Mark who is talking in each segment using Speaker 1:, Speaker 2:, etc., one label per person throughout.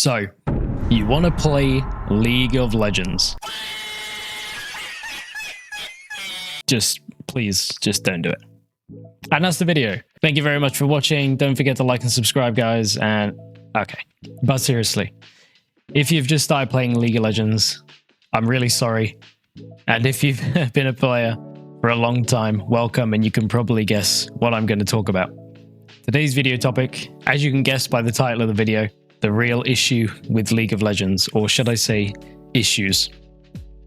Speaker 1: So, you want to play League of Legends. Please don't do it. And that's the video. Thank you very much for watching. Don't forget to like and subscribe, guys. And okay, but seriously, if you've just started playing League of Legends, I'm really sorry. And if you've been a player for a long time, welcome, and you can probably guess what I'm going to talk about. Today's video topic, as you can guess by the title of the video, the real issue with League of Legends, or should I say issues.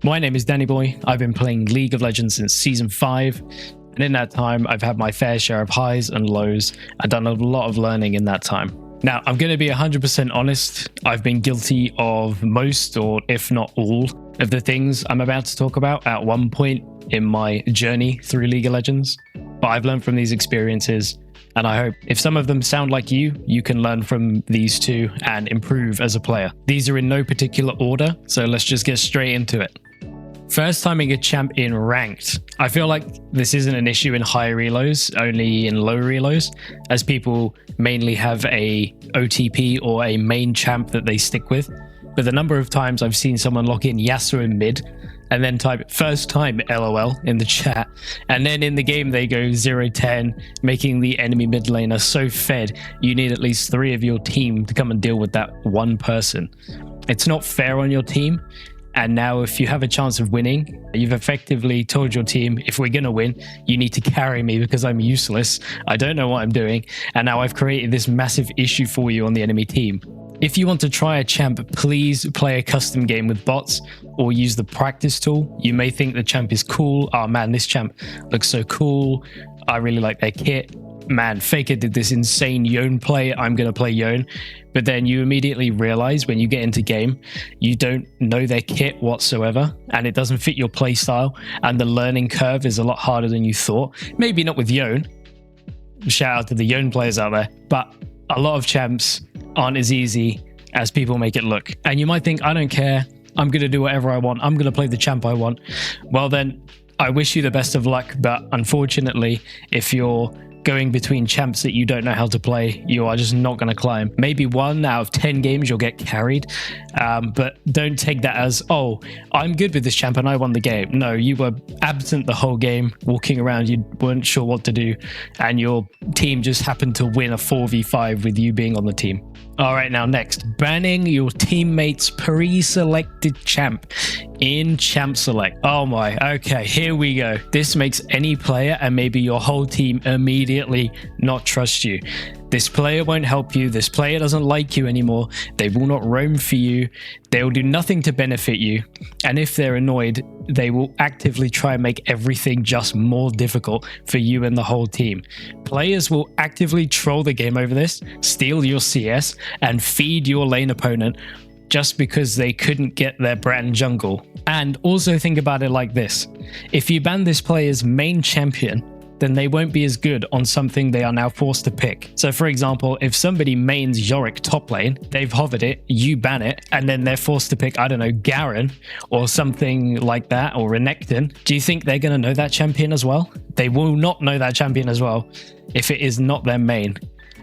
Speaker 1: My name is Danny Boy. I've been playing League of Legends since Season 5, and in that time, I've had my fair share of highs and lows. I've done a lot of learning in that time. Now, I'm going to be 100% honest. I've been guilty of most, or if not all, of the things I'm about to talk about at one point in my journey through League of Legends. But I've learned from these experiences, and I hope if some of them sound like you can learn from these too and improve as a player. These are in no particular order, so let's just get straight into it. First timing a champ in ranked. I feel like this isn't an issue in high reloads, only in low reloads, as people mainly have a OTP or a main champ that they stick with. But the number of times I've seen someone lock in Yasuo in mid and then type first time LOL in the chat, and then in the game they go 0-10, making the enemy mid laner so fed you need at least 3 of your team to come and deal with that one person. It's not fair on your team. And now if you have a chance of winning, you've effectively told your team, if we're going to win, you need to carry me because I'm useless. I don't know what I'm doing. And now I've created this massive issue for you on the enemy team. If you want to try a champ, please play a custom game with bots or use the practice tool. You may think the champ is cool. Oh man, this champ looks so cool. I really like their kit. Man, Faker did this insane Yone play. I'm going to play Yone. But then you immediately realize when you get into game, you don't know their kit whatsoever, and it doesn't fit your play style, and the learning curve is a lot harder than you thought. Maybe not with Yone. Shout out to the Yone players out there. But a lot of champs aren't as easy as people make it look. And you might think, I don't care. I'm going to do whatever I want. I'm going to play the champ I want. Well, then I wish you the best of luck. But unfortunately, if you're going between champs that you don't know how to play, you are just not going to climb. Maybe 1 out of 10 games you'll get carried, but don't take that as, oh, I'm good with this champ and I won the game. No, you were absent the whole game, walking around, you weren't sure what to do, and your team just happened to win a 4v5 with you being on the team. All right, now next, banning your teammates' pre-selected champ in champ select. Oh my, okay, here we go. This makes any player and maybe your whole team immediately not trust you. This player won't help you. This player doesn't like you anymore. They will not roam for you. They will do nothing to benefit you. And if they're annoyed, they will actively try and make everything just more difficult for you and the whole team. Players will actively troll the game over this, steal your CS, and feed your lane opponent just because they couldn't get their brand jungle. And also think about it like this. If you ban this player's main champion, then they won't be as good on something they are now forced to pick. So for example, if somebody mains Yorick top lane, they've hovered it, you ban it, and then they're forced to pick, I don't know, Garen or something like that, or Renekton, do you think they're going to know that champion as well? They will not know that champion as well if it is not their main,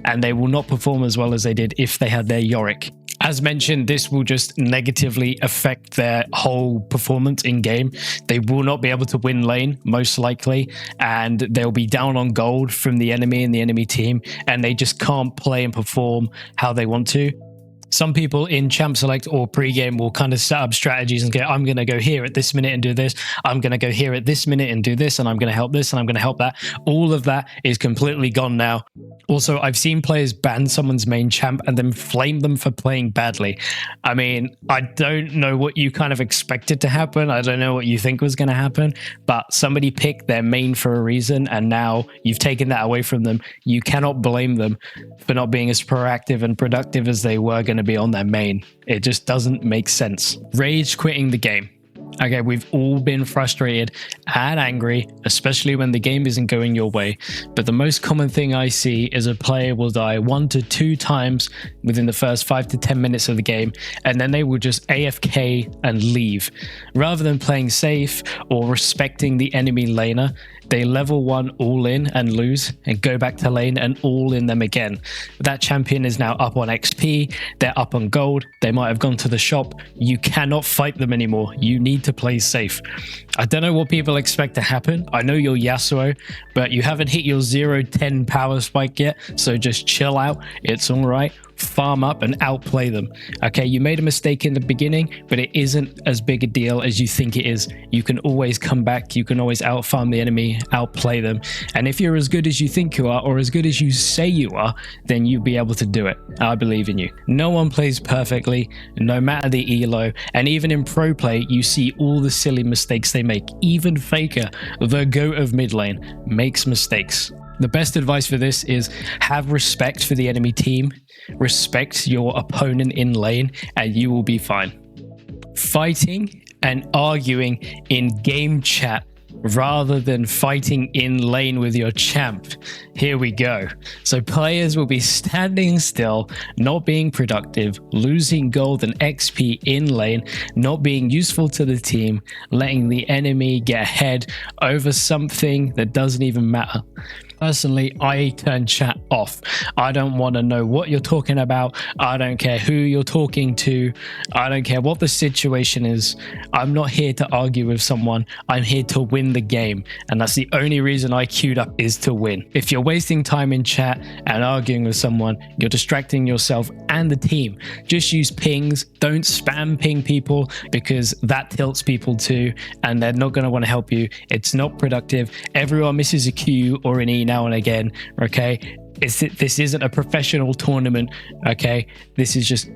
Speaker 1: and they will not perform as well as they did if they had their Yorick. As mentioned, this will just negatively affect their whole performance in game. They will not be able to win lane, most likely, and they'll be down on gold from the enemy and the enemy team, and they just can't play and perform how they want to. Some people in champ select or pre-game will kind of set up strategies and go, I'm going to go here at this minute and do this. I'm going to go here at this minute and do this, and I'm going to help this, and I'm going to help that. All of that is completely gone now. Also, I've seen players ban someone's main champ and then flame them for playing badly. I mean, I don't know what you kind of expected to happen. I don't know what you think was going to happen, but somebody picked their main for a reason, and now you've taken that away from them. You cannot blame them for not being as proactive and productive as they were going to be on their main. It just doesn't make sense. Rage quitting the game. Okay, we've all been frustrated and angry, especially when the game isn't going your way. But the most common thing I see is a player will die 1 to 2 times within the first 5 to 10 minutes of the game, and then they will just AFK and leave. Rather than playing safe or respecting the enemy laner, They level 1 all in and lose and go back to lane and all in them again. That champion is now up on XP, they're up on gold, they might have gone to the shop. You cannot fight them anymore. You need to play safe. I don't know what people expect to happen. I know you're Yasuo, but you haven't hit your 0-10 power spike yet, so just chill out. It's all right. Farm up and outplay them. Okay, you made a mistake in the beginning, but it isn't as big a deal as you think it is. You can always come back. You can always outfarm the enemy, outplay them. And if you're as good as you think you are, or as good as you say you are, then you'll be able to do it. I believe in you. No one plays perfectly, no matter the elo. And even in pro play, you see all the silly mistakes they make. Even Faker, the GOAT of mid lane, makes mistakes. The best advice for this is have respect for the enemy team, respect your opponent in lane, and you will be fine. Fighting and arguing in game chat rather than fighting in lane with your champ. Here we go. So players will be standing still, not being productive, losing gold and XP in lane, not being useful to the team, letting the enemy get ahead over something that doesn't even matter. Personally, I turn chat off. I don't want to know what you're talking about. I don't care who you're talking to. I don't care what the situation is. I'm not here to argue with someone. I'm here to win the game. And that's the only reason I queued up, is to win. If you're wasting time in chat and arguing with someone, you're distracting yourself and the team. Just use pings. Don't spam ping people, because that tilts people too, and they're not going to want to help you. It's not productive. Everyone misses a Q or an E now and again. Okay, this isn't a professional tournament. Okay, this is just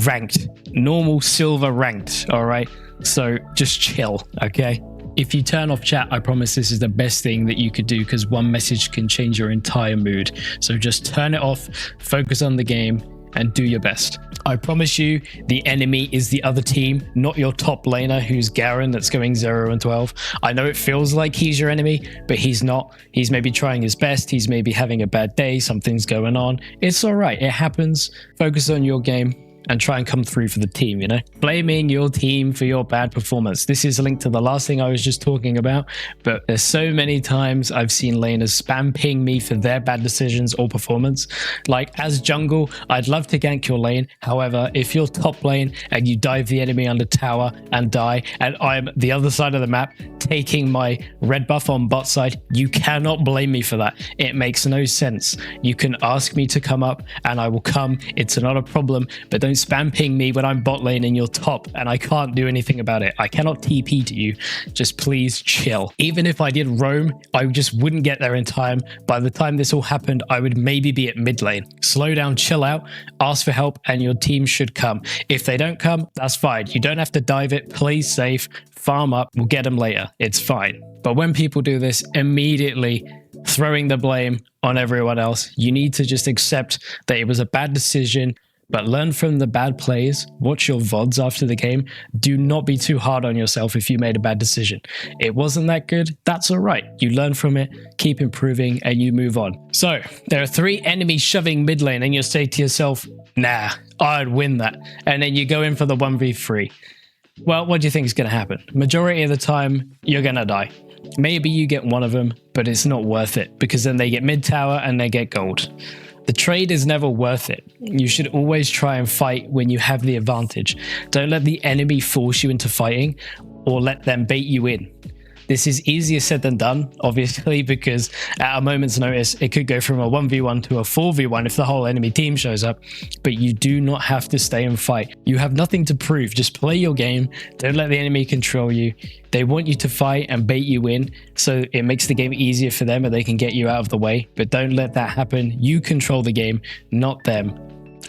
Speaker 1: ranked, normal silver ranked. All right, so just chill. Okay, if you turn off chat, I promise this is the best thing that you could do, because one message can change your entire mood. So just turn it off, focus on the game, and do your best. I promise you, the enemy is the other team, not your top laner who's Garen that's going 0-12. I know it feels like he's your enemy, but he's not. He's maybe trying his best. He's maybe having a bad day. Something's going on. It's all right. It happens. Focus on your game and try and come through for the team, you know? Blaming your team for your bad performance. This is linked to the last thing I was just talking about, but there's so many times I've seen laners spam ping me for their bad decisions or performance. Like, as jungle, I'd love to gank your lane. However, if you're top lane and you dive the enemy under tower and die, and I'm the other side of the map taking my red buff on bot side, you cannot blame me for that. It makes no sense. You can ask me to come up and I will come. It's not a problem, but don't spam ping me when I'm bot lane and you're top and I can't do anything about it. I cannot TP to you. Just please chill. Even if I did roam, I just wouldn't get there in time. By the time this all happened, I would maybe be at mid lane. Slow down, chill out, ask for help, and your team should come. If they don't come, that's fine. You don't have to dive it. Play safe, farm up, we'll get them later. It's fine. But when people do this, immediately throwing the blame on everyone else, you need to just accept that it was a bad decision, but learn from the bad plays. Watch your VODs after the game. Do not be too hard on yourself if you made a bad decision. It wasn't that good. That's all right. You learn from it, keep improving, and you move on. So there are 3 enemies shoving mid lane and you say to yourself, nah, I'd win that. And then you go in for the 1v3. Well, what do you think is going to happen? Majority of the time, you're going to die. Maybe you get one of them, but it's not worth it, because then they get mid tower and they get gold. The trade is never worth it. You should always try and fight when you have the advantage. Don't let the enemy force you into fighting or let them bait you in. This is easier said than done, obviously, because at a moment's notice, it could go from a 1v1 to a 4v1 if the whole enemy team shows up, but you do not have to stay and fight. You have nothing to prove. Just play your game. Don't let the enemy control you. They want you to fight and bait you in, so it makes the game easier for them and they can get you out of the way, but don't let that happen. You control the game, not them.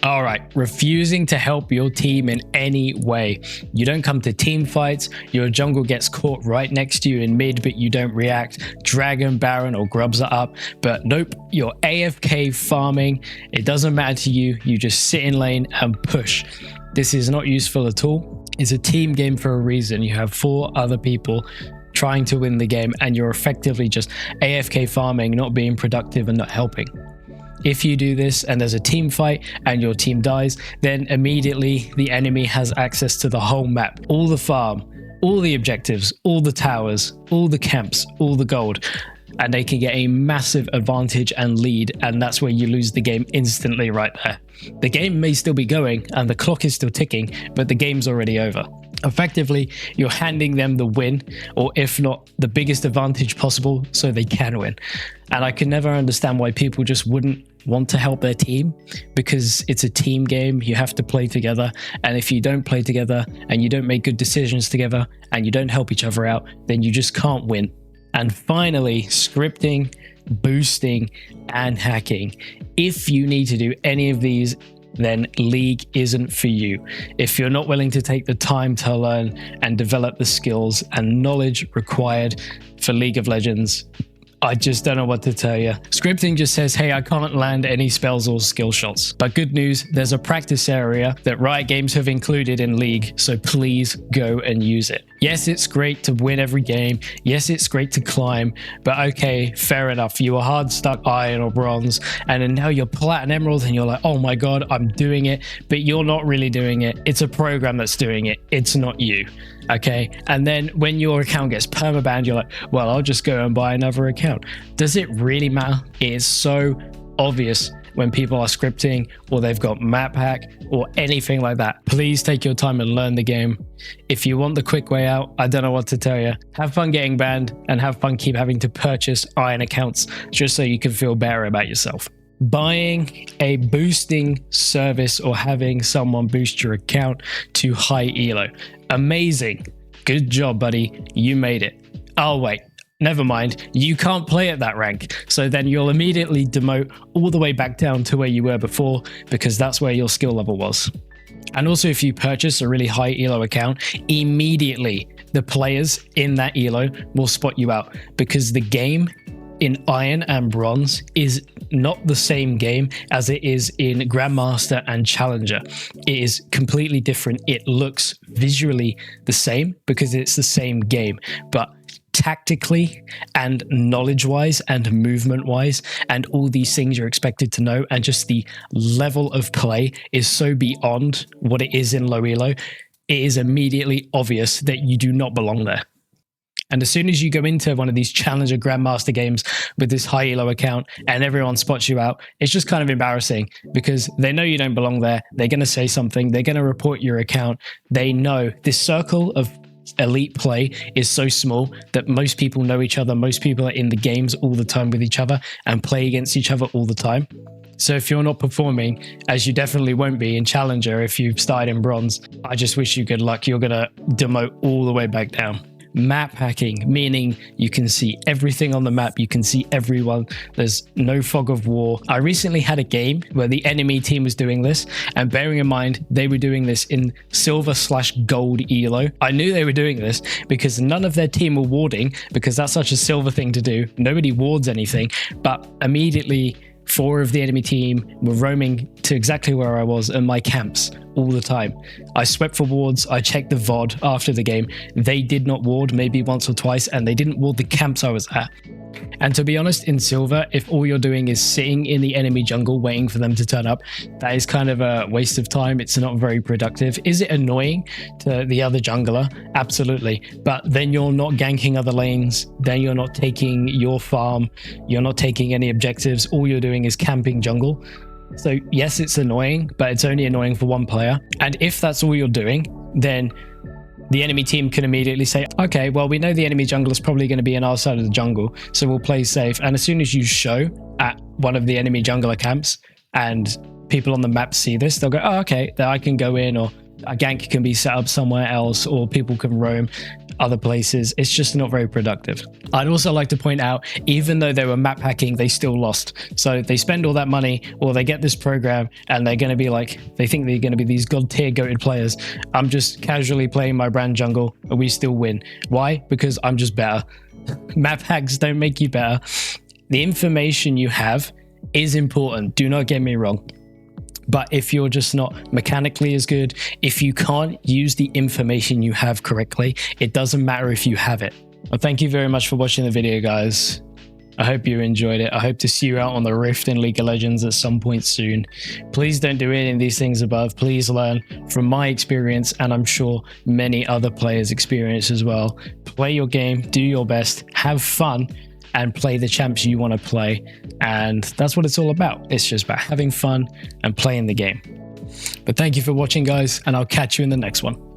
Speaker 1: All right, refusing to help your team in any way. You don't come to team fights, your jungle gets caught right next to you in mid, but you don't react. Dragon, Baron, or grubs are up, but nope, you're AFK farming. It doesn't matter to you. You just sit in lane and push. This is not useful at all. It's a team game for a reason. You have 4 other people trying to win the game, and you're effectively just AFK farming, not being productive and not helping. If you do this and there's a team fight and your team dies, then immediately the enemy has access to the whole map, all the farm, all the objectives, all the towers, all the camps, all the gold. and they can get a massive advantage and lead, and that's where you lose the game instantly right there. The game may still be going and the clock is still ticking, but the game's already over. Effectively, you're handing them the win, or if not, the biggest advantage possible so they can win. And I can never understand why people just wouldn't want to help their team, because it's a team game. You have to play together, and if you don't play together and you don't make good decisions together and you don't help each other out, then you just can't win. And finally, scripting, boosting, and hacking. If you need to do any of these, then League isn't for you. If you're not willing to take the time to learn and develop the skills and knowledge required for League of Legends, I just don't know what to tell you. Scripting just says, hey, I can't land any spells or skill shots. But good news, there's a practice area that Riot Games have included in League, so please go and use it. Yes, it's great to win every game. Yes, it's great to climb, but okay, fair enough. You were hard stuck iron or bronze, and then now you're plat and emerald, and you're like, oh my God, I'm doing it, but you're not really doing it. It's a program that's doing it. It's not you. Okay, and then when your account gets permabanned, you're like, well, I'll just go and buy another account. Does it really matter? It is so obvious when people are scripting or they've got map hack or anything like that. Please take your time and learn the game. If you want the quick way out, I don't know what to tell you. Have fun getting banned and have fun keep having to purchase iron accounts just so you can feel better about yourself. Buying a boosting service or having someone boost your account to high elo. Amazing. Good job, buddy. You made it. Oh, wait. Never mind. You can't play at that rank. So then you'll immediately demote all the way back down to where you were before, because that's where your skill level was. And also, if you purchase a really high elo account, immediately the players in that elo will spot you out, because the game in Iron and Bronze is not the same game as it is in Grandmaster and Challenger. It is completely different. It looks visually the same because it's the same game, but tactically and knowledge-wise and movement-wise and all these things you're expected to know, and just the level of play is so beyond what it is in low elo, it is immediately obvious that you do not belong there. And as soon as you go into one of these Challenger Grandmaster games with this high elo account and everyone spots you out, it's just kind of embarrassing because they know you don't belong there. They're going to say something. They're going to report your account. They know this circle of elite play is so small that most people know each other. Most people are in the games all the time with each other and play against each other all the time. So if you're not performing, as you definitely won't be in Challenger if you've started in Bronze, I just wish you good luck. You're going to demote all the way back down. Map hacking, meaning you can see everything on the map, you can see everyone, there's no fog of war. I recently had a game where the enemy team was doing this, and bearing in mind they were doing this in silver/gold elo. I knew they were doing this because none of their team were warding, because that's such a silver thing to do. Nobody wards anything, but immediately 4 of the enemy team were roaming to exactly where I was in my camps all the time. I swept for wards, I checked the VOD after the game. They did not ward, maybe once or twice, and they didn't ward the camps I was at. And to be honest, in Silver, if all you're doing is sitting in the enemy jungle waiting for them to turn up, that is kind of a waste of time. It's not very productive. Is it annoying to the other jungler? Absolutely. But then you're not ganking other lanes. Then you're not taking your farm. You're not taking any objectives. All you're doing is camping jungle. So yes, it's annoying, but it's only annoying for one player. And if that's all you're doing, then the enemy team can immediately say, okay, well, we know the enemy jungle is probably going to be on our side of the jungle, so we'll play safe. And as soon as you show at one of the enemy jungler camps and people on the map see this, they'll go, oh, okay, then I can go in, or a gank can be set up somewhere else, or people can roam other places. It's just not very productive. I'd also like to point out, even though they were map hacking, they still lost. So they spend all that money, or they get this program, and they're going to be like, they think they're going to be these god tier goated players. I'm just casually playing my brand jungle, but we still win. Why? Because I'm just better. Map hacks don't make you better. The information you have is important. Do not get me wrong. But if you're just not mechanically as good, if you can't use the information you have correctly, it doesn't matter if you have it. Well, thank you very much for watching the video, guys. I hope you enjoyed it. I hope to see you out on the Rift in League of Legends at some point soon. Please don't do any of these things above. Please learn from my experience, and I'm sure many other players' experience as well. Play your game, do your best, have fun, and play the champs you want to play. And that's what it's all about. It's just about having fun and playing the game. But thank you for watching, guys, and I'll catch you in the next one.